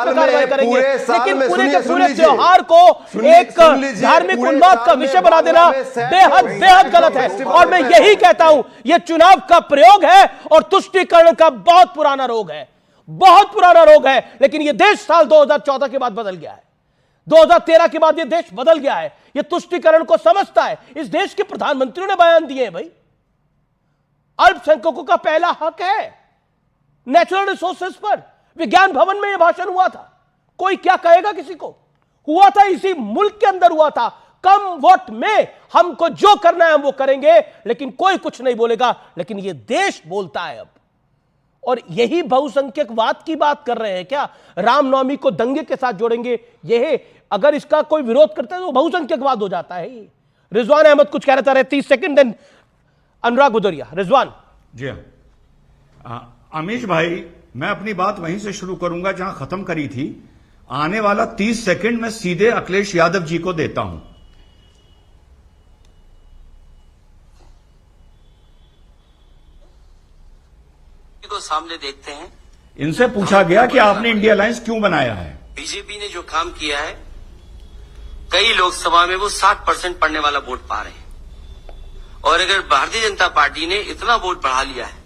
पर कार्रवाई करेंगे, लेकिन पूरे के पूरे त्योहार को एक धार्मिक उन्माद का विषय बना देना बेहद बेहद गलत है। और मैं यही कहता हूं, यह चुनाव का प्रयोग है और तुष्टीकरण का बहुत पुराना रोग है, बहुत पुराना रोग है। लेकिन यह देश साल 2014 के बाद बदल गया है, 2013 के बाद यह देश बदल गया है, यह तुष्टीकरण को समझता है। इस देश के प्रधानमंत्री ने बयान दिए हैं, भाई अल्पसंख्यकों का पहला हक है नेचुरल रिसोर्सेज पर। विज्ञान भवन में यह भाषण हुआ था, कोई क्या कहेगा, किसी को हुआ था, इसी मुल्क के अंदर हुआ था। कम वोट में हमको जो करना है हम वो करेंगे, लेकिन कोई कुछ नहीं बोलेगा। लेकिन यह देश बोलता है अब, और यही बहुसंख्यकवाद की बात कर रहे हैं क्या? रामनवमी को दंगे के साथ जोड़ेंगे, यह अगर इसका कोई विरोध करता है तो बहुसंख्यकवाद हो जाता है। रिजवान अहमद कुछ कह रहा था, 30 सेकंड, देन अनुराग भदौरिया। रिजवान जी हाँ, अमीश भाई, मैं अपनी बात वहीं से शुरू करूंगा जहां खत्म करी थी। आने वाला 30 सेकंड में सीधे अखिलेश यादव जी को देता हूं। को सामने देखते हैं। इनसे पूछा गया कि आपने इंडिया अलायंस क्यों बनाया है। बीजेपी ने जो काम किया है, कई लोकसभा में वो 60% पड़ने वाला वोट पा रहे हैं, और अगर भारतीय जनता पार्टी ने इतना वोट बढ़ा लिया है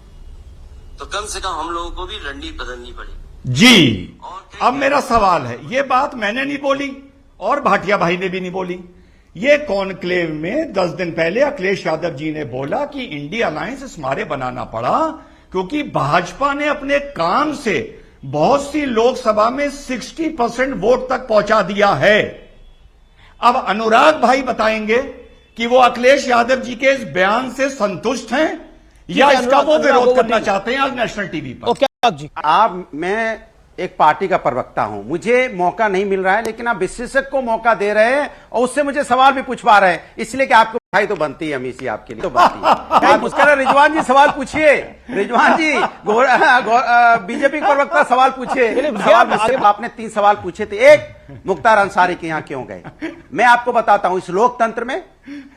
तो कम से कम हम लोगों को भी रणनीति बदलनी पड़ेगी। जी, अब मेरा सवाल है, ये बात मैंने नहीं बोली और भाटिया भाई ने भी नहीं बोली। ये कॉन्क्लेव में 10 दिन पहले अखिलेश यादव जी ने बोला कि इंडिया अलायंस इस मारे बनाना पड़ा क्योंकि भाजपा ने अपने काम से बहुत सी लोकसभा में 60% वोट तक पहुंचा दिया है। अब अनुराग भाई बताएंगे कि वो अखिलेश यादव जी के इस बयान से संतुष्ट हैं या इसका वो विरोध करना चाहते हैं आज नेशनल टीवी पर। मैं एक पार्टी का प्रवक्ता हूं, मुझे मौका नहीं मिल रहा है, लेकिन आप विशेषज्ञ को मौका दे रहे हैं और उससे मुझे सवाल भी पूछवा रहे हैं, इसलिए कि आपको भाई तो बनती है, अमीश जी आपके लिए तो बनती है। आप उसका रिजवान जी सवाल पूछिए, रिजवान जी बीजेपी के प्रवक्ता सवाल पूछिए। आपने 3 सवाल पूछे थे, एक मुख्तार अंसारी के यहां क्यों गए? मैं आपको बताता हूं, इस लोकतंत्र में,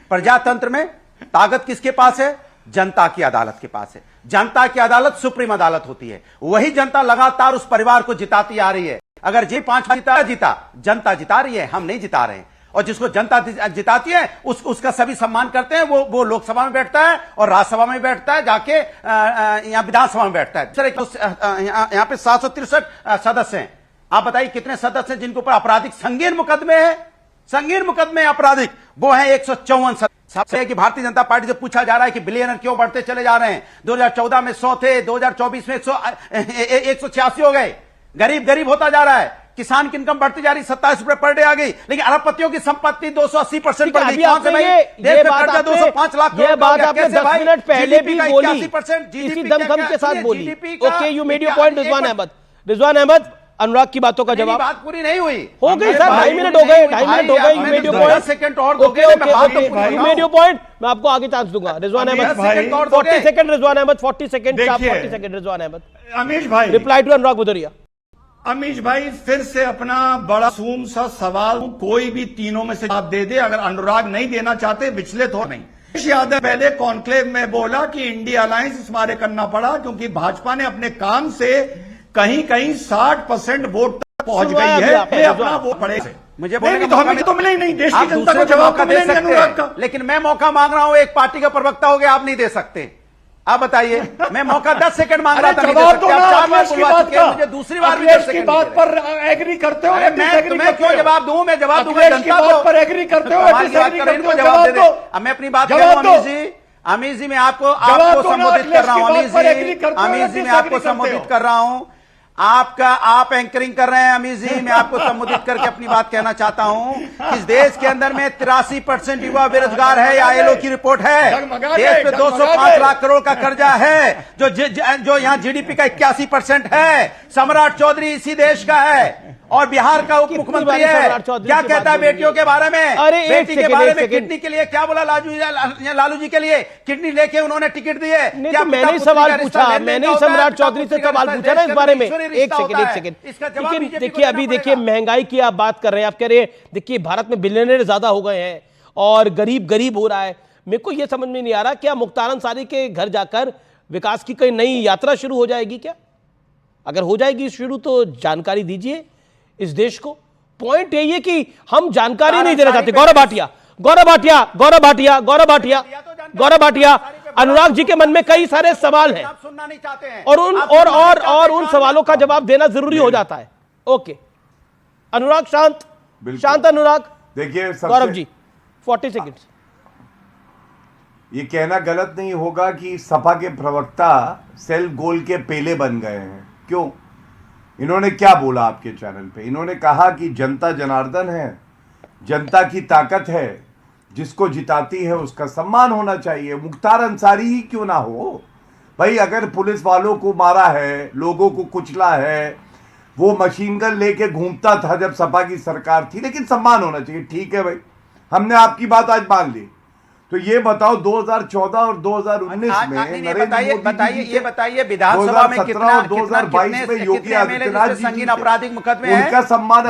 प्रजातंत्र में ताकत किसके पास है? जनता की अदालत के पास है। जनता की अदालत सुप्रीम अदालत होती है, वही जनता लगातार उस परिवार को जिताती आ रही है। अगर जी 5 जीता, जनता जिता रही है, हम नहीं जिता रहे हैं। और जिसको जनता जिताती है उसका सभी सम्मान करते हैं। वो लोकसभा में बैठता है और राज्यसभा में बैठता है, जाके यहां विधानसभा में बैठता है। यहां पे 763 सदस्य हैं। आप बताइए कितने सदस्य हैं जिनके ऊपर आपराधिक संगीन मुकदमे हैं? संगीन मुकदमे आपराधिक वो है 154 सदस्य। कि भारतीय जनता पार्टी से पूछा जा रहा है कि बिलियनर क्यों बढ़ते चले जा रहे हैं? 2014 में 100 थे, 2024 में 186 हो गए। गरीब होता जा रहा है, किसान की इनकम बढ़ती जा रही, 27 रुपए पर डे आ गई, लेकिन अरबपतियों की संपत्ति 280% बढ़ गई। कौन से भाई? देश में कर्जा 205 लाख। ये बात आपने 10 मिनट पहले भी बोली, इसी दमखम के साथ बोली। Okay, you made your point Rizwan Ahmad. Rizwan Ahmad, Anurag की बातों का जवाब। बात पूरी नहीं हुई, हो गई सर, 2.5 मिनट हो गए, 2.5 मिनट हो गए। You made your point, second और okay, you made your point. मैं आपको आगे चांस दूंगा। Rizwan Ahmad 40 second, Rizwan Ahmad 40 second, 40 second. Rizwan Ahmad, Amish भाई रिप्लाई टू अनुराग भदौरिया। अमीश भाई फिर से अपना बड़ा सूम सा सवाल कोई भी तीनों में से जवाब दे दे। अगर अनुराग नहीं देना चाहते, विचलित हो नहीं। अखिलेश यादव पहले कॉन्क्लेव में बोला कि इंडिया अलायंस इस मारे करना पड़ा क्योंकि भाजपा ने अपने काम से कहीं 60% वोट तक पहुंच गई है। अपना वो पड़े मुझे तो हमें तो मिले ही नहीं, देश की जनता को जवाब दे सकते। लेकिन मैं मौका मांग रहा हूं, एक पार्टी का प्रवक्ता हो गया, आप नहीं दे सकते। आप बताइए, मैं मौका 10 सेकंड मांग रहा था, जवाब दो ना। अखिलेश की बात का, मुझे दूसरी बार अखिलेश की बात पर एग्री करते हो? मैं क्यों जवाब दूं? मैं जवाब दूंगा अखिलेश की बात पर एग्री करते हो? इनको जवाब दे दो। अब मैं अपनी बात करूं, अमीश जी मैं आपको संबोधित कर रहा हूं। अमीश जी मैं आपको संबोधित कर रहा हूं। आप एंकरिंग कर रहे हैं अमीश जी, मैं आपको संबोधित करके अपनी बात कहना चाहता हूं। इस देश के अंदर में 83% युवा बेरोजगार है, या आईएलओ की रिपोर्ट है। देश पे 205 लाख करोड़ का कर्जा है, जो यहां जीडीपी का 81% है। सम्राट चौधरी इसी देश का है और बिहार का उप मुख्यमंत्री है। क्या कहता है बेटियों के बारे में? बेटी के बारे में किडनी के लिए क्या बोला लालू जी के लिए? किडनी लेके उन्होंने टिकट दिए। क्या मैंने ही सवाल पूछा, मैंने ही सम्राट चौधरी से सवाल पूछा ना इस बारे में। एक सेकंड। लेकिन देखिए, अभी देखिए महंगाई की आप बात कर रहे हैं, आप कह रहे हैं देखिए भारत में बिलियनर ज्यादा हो गए हैं और गरीब हो रहा है। मेरे को यह समझ में नहीं आ रहा, क्या मुख्तार अंसारी के घर जाकर विकास की कोई नई यात्रा शुरू हो जाएगी क्या? अगर हो जाएगी शुरू तो जानकारी दीजिए इस देश को। पॉइंट यही है कि हम जानकारी नहीं देना चाहते। गौरव भाटिया, अनुराग जी के मन में कई सारे सवाल हैं सुनना नहीं चाहते हैं और उन सवालों का जवाब देना जरूरी हो जाता है। ओके अनुराग, शांत अनुराग। देखिए गौरव जी 40 सेकंड्स। ये कहना गलत नहीं होगा कि सपा के प्रवक्ता सेल्फ गोल के पेले बन गए हैं। क्यों? इन्होंने क्या बोला आपके चैनल पे? इन्होंने कहा कि जनता जनार्दन है, जनता की ताकत है, जिसको जिताती है उसका सम्मान होना चाहिए। मुख्तार अंसारी ही क्यों ना हो भाई, अगर पुलिस वालों को मारा है, लोगों को कुचला है, वो मशीन गन लेके घूमता था जब सपा की सरकार थी, लेकिन सम्मान होना चाहिए। ठीक है भाई, हमने आपकी बात आज मान ली। तो ये बताओ 2014 और 2019 में बताइए विधानसभा में कितना 2022 में योगी आदित्यनाथ जी संगीन आपराधिक मुकदमे हैं, उनका सम्मान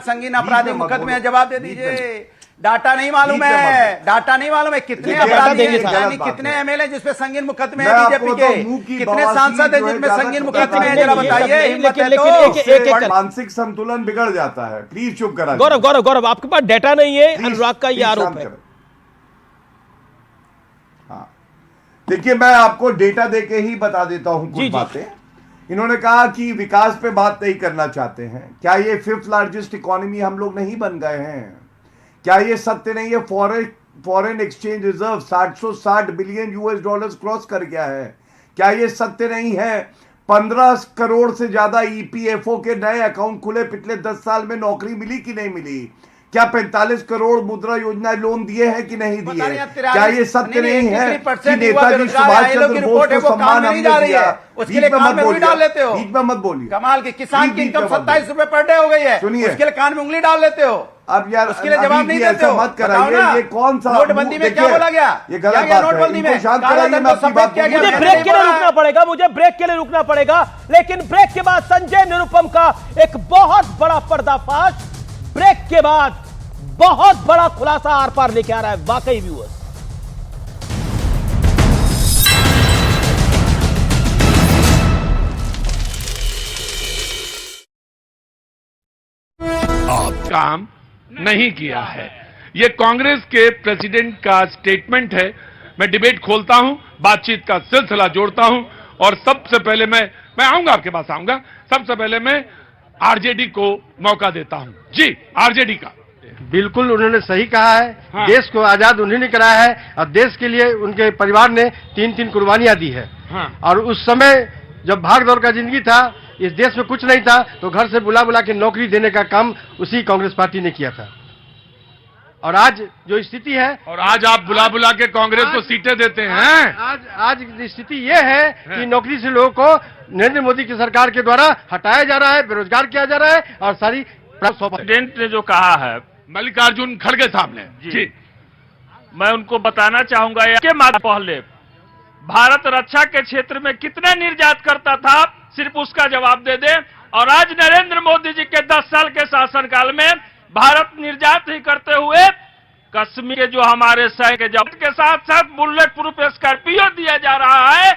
संगीन आपराधिक मुकदमे हैं। जवाब दे दीजिए। डाटा नहीं मालूम है कितने अपराधी हैं, कितने एमएलए जिसपे संगीन मुकदमे हैं बीजेपी के, कितने सांसद हैं जिसमें संगीन मुकदमे हैं, जरा बताइए। लेकिन मानसिक संतुलन बिगड़ जाता है। प्लीज चुप करा। गौरव आपके पास डेटा नहीं है, अनुराग का ये आरोप है। हाँ देखिए, मैं आपको डेटा देके ही बता देता हूं कुछ बातें। इन्होंने कहा कि विकास पे बात नहीं करना चाहते हैं। क्या ये 5th लार्जेस्ट इकोनॉमी हम लोग नहीं बन गए हैं? क्या ये सत्य नहीं है? Foreign exchange reserve 760 billion US cross कर गया है। क्या ये सत्य नहीं है? 15 करोड़ से ज्यादा EPFO के नए अकाउंट खुले पिछले 10 साल में। नौकरी मिली कि नहीं मिली? क्या 45 करोड़ मुद्रा योजना लोन दिए हैं कि नहीं दिए? क्या ये सत्य नहीं है कि नेताजी सुभाष चंद्र बोस को सम्मान हमने दिया? उसके लिए कान में उंगली डाल लेते हो। बीच में मत बोलिए। कमाल की किसान की इनकम 27 रुपए पर डे हो गई है, उसके लिए कान में उंगली डाल लेते हो। अब यार उसके लिए जवाब नहीं देते हो। मत कराइए। ये कौन सा नोटबंदी में क्या बोला गया? ये गलत बात है। नोटबंदी में शांत कराइए, मैं आपकी बात मुझे ब्रेक के लिए रुकना पड़ेगा, लेकिन ब्रेक के बाद संजय निरुपम का एक बहुत बड़ा पर्दाफाश, ब्रेक के बाद बहुत बड़ा खुलासा आर पार लेके आ रहा है। वाकई व्यूअर्स, काम नहीं किया है। ये कांग्रेस के प्रेसिडेंट का स्टेटमेंट है। मैं डिबेट खोलता हूं, बातचीत का सिलसिला जोड़ता हूं, और सबसे पहले मैं आऊंगा, आपके पास आऊंगा। सबसे पहले मैं आरजेडी को मौका देता हूं। जी, आरजेडी का। बिल्कुल उन्होंने सही कहा है। हाँ। देश को आजाद उन्होंने कराया है और देश के लिए उनके परिवार ने 3 कुर्बानियां दी है। हाँ। और उस समय जब भाग दौड़ का जिंदगी था, इस देश में कुछ नहीं था, तो घर से बुला के नौकरी देने का काम उसी कांग्रेस पार्टी ने किया था। और आज जो स्थिति है, और आज आप बुला के कांग्रेस को सीटें देते हैं। आज स्थिति ये है कि नौकरी से लोगों को नरेंद्र मोदी की सरकार के द्वारा हटाया जा रहा है, बेरोजगार किया जा रहा है। और सारी प्रेसिडेंट ने जो कहा है मल्लिकार्जुन खड़गे साहब ने, जी, मैं उनको बताना चाहूंगा के माध्यम पहले भारत रक्षा के क्षेत्र में कितने निर्यात करता था, सिर्फ उसका जवाब दे दे। और आज नरेंद्र मोदी जी के 10 साल के शासनकाल में भारत निर्यात ही करते हुए कश्मीर के जो हमारे सैनिक के जवान के साथ साथ बुलेट प्रूफ स्कॉर्पियो दिया जा रहा है।